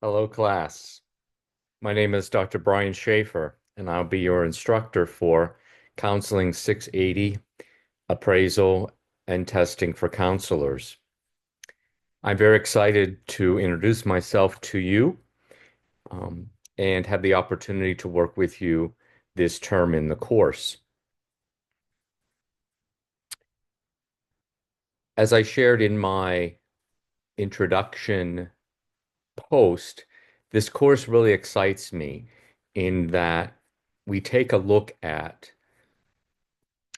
Hello, class. My name is Dr. Brian Shaffer, and I'll be your instructor for Counseling 680, Appraisal and Testing for Counselors. I'm very excited to introduce myself to you um, and have the opportunity to work with you this term in the course. As I shared in my introduction post, this course really excites me in that we take a look at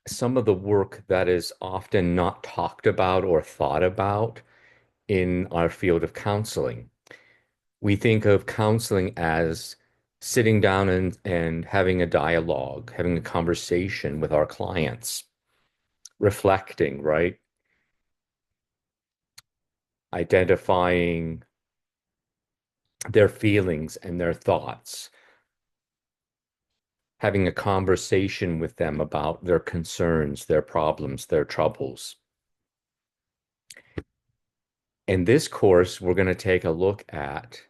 some of the work that is often not talked about or thought about in our field of counseling. We think of counseling as sitting down and having a dialogue, having a conversation with our clients, reflecting, right? Identifying their feelings and their thoughts, having a conversation with them about their concerns, their problems, their troubles. In this course, we're going to take a look at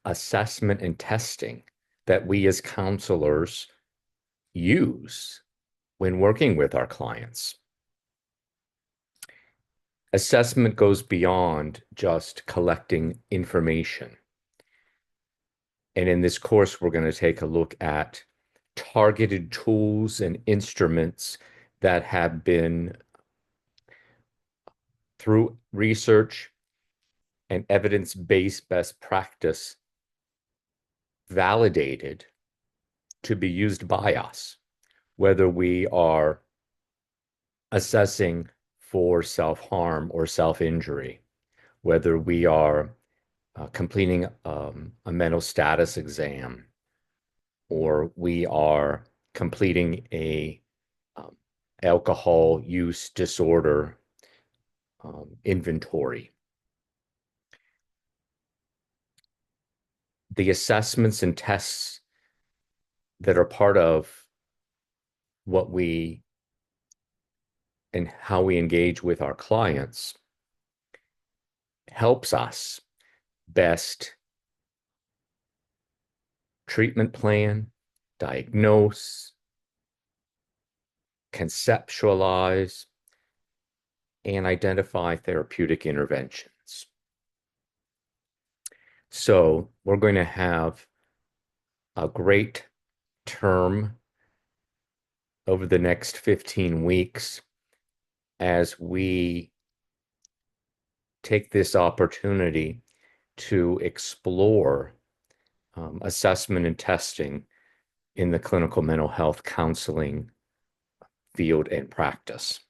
assessment and testing that we as counselors use when working with our clients. Assessment goes beyond just collecting information. And in this course, we're going to take a look at targeted tools and instruments that have been, through research and evidence-based best practice, validated to be used by us, whether we are assessing for self-harm or self-injury, whether we are completing a mental status exam or we are completing a um, alcohol use disorder inventory. The assessments and tests that are part of what we and how we engage with our clients helps us best treatment plan, diagnose, conceptualize, and identify therapeutic interventions. So we're going to have a great term over the next 15 weeks as we take this opportunity to explore assessment and testing in the clinical mental health counseling field and practice.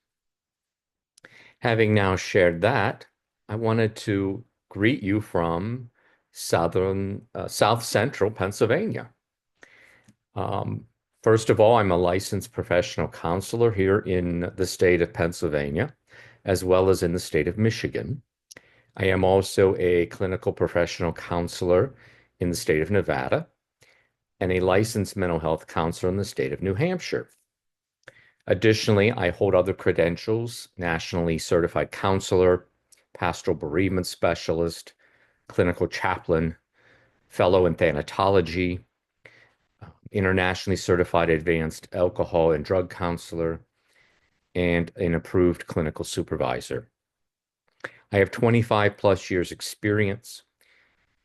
Having now shared that, I wanted to greet you from South Central Pennsylvania. Um, First of all, I'm a licensed professional counselor here in the state of Pennsylvania, as well as in the state of Michigan. I am also a clinical professional counselor in the state of Nevada and a licensed mental health counselor in the state of New Hampshire. Additionally, I hold other credentials: nationally certified counselor, pastoral bereavement specialist, clinical chaplain, fellow in thanatology, internationally certified advanced alcohol and drug counselor, and an approved clinical supervisor. I have 25 plus years experience.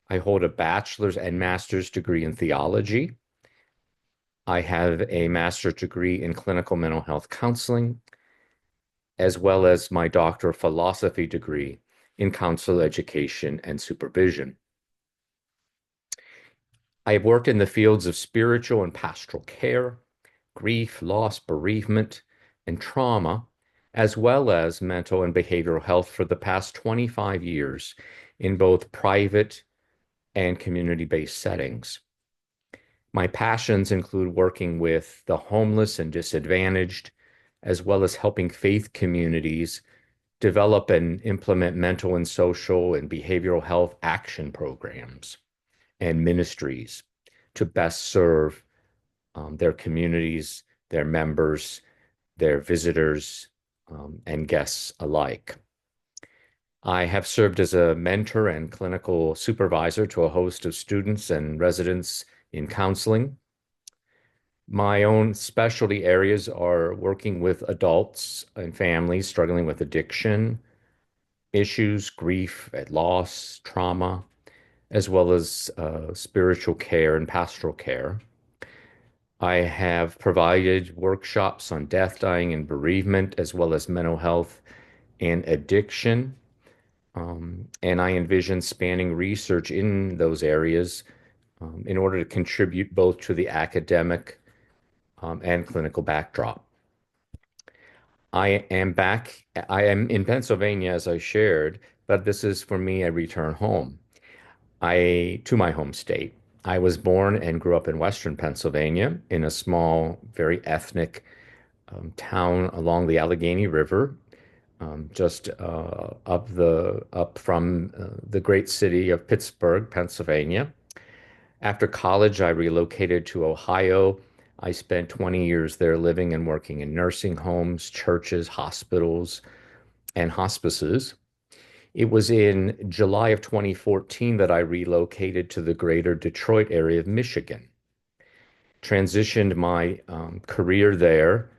I hold a bachelor's and master's degree in theology. I have a master's degree in clinical mental health counseling, as well as my Doctor of Philosophy degree in counselor education and supervision. I have worked in the fields of spiritual and pastoral care, grief, loss, bereavement, and trauma, as well as mental and behavioral health for the past 25 years in both private and community-based settings. My passions include working with the homeless and disadvantaged, as well as helping faith communities develop and implement mental and social and behavioral health action programs and ministries to best serve their communities, their members, their visitors, and guests alike. I have served as a mentor and clinical supervisor to a host of students and residents in counseling. My own specialty areas are working with adults and families struggling with addiction issues, grief at loss, trauma, as well as spiritual care and pastoral care. I have provided workshops on death, dying, and bereavement, as well as mental health and addiction. And I envision spanning research in those areas in order to contribute both to the academic and clinical backdrop. I am in Pennsylvania, as I shared, but this is for me a return home. To my home state. I was born and grew up in Western Pennsylvania in a small, very ethnic town along the Allegheny River, just up from the great city of Pittsburgh, Pennsylvania. After college, I relocated to Ohio. I spent 20 years there living and working in nursing homes, churches, hospitals, and hospices. It was in July of 2014 that I relocated to the greater Detroit area of Michigan. Transitioned my career there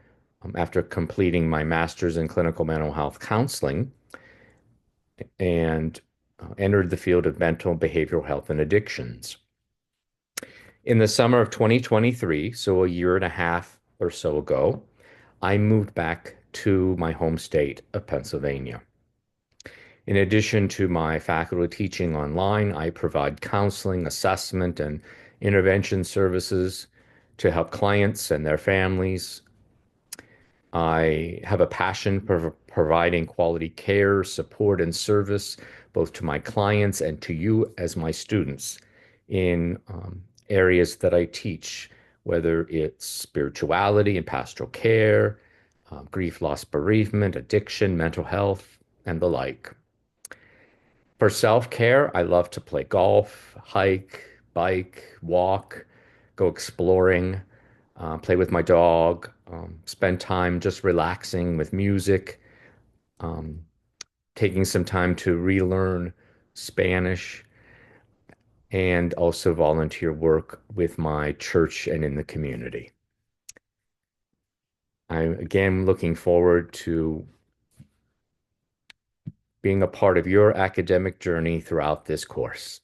after completing my master's in clinical mental health counseling and entered the field of mental and behavioral health and addictions. In the summer of 2023, so a year and a half or so ago, I moved back to my home state of Pennsylvania. In addition to my faculty teaching online, I provide counseling, assessment, and intervention services to help clients and their families. I have a passion for providing quality care, support, and service both to my clients and to you as my students in areas that I teach, whether it's spirituality and pastoral care, grief, loss, bereavement, addiction, mental health, and the like. For self-care, I love to play golf, hike, bike, walk, go exploring, play with my dog, spend time just relaxing with music, um, taking some time to relearn Spanish, and also volunteer work with my church and in the community. I'm again looking forward to being a part of your academic journey throughout this course.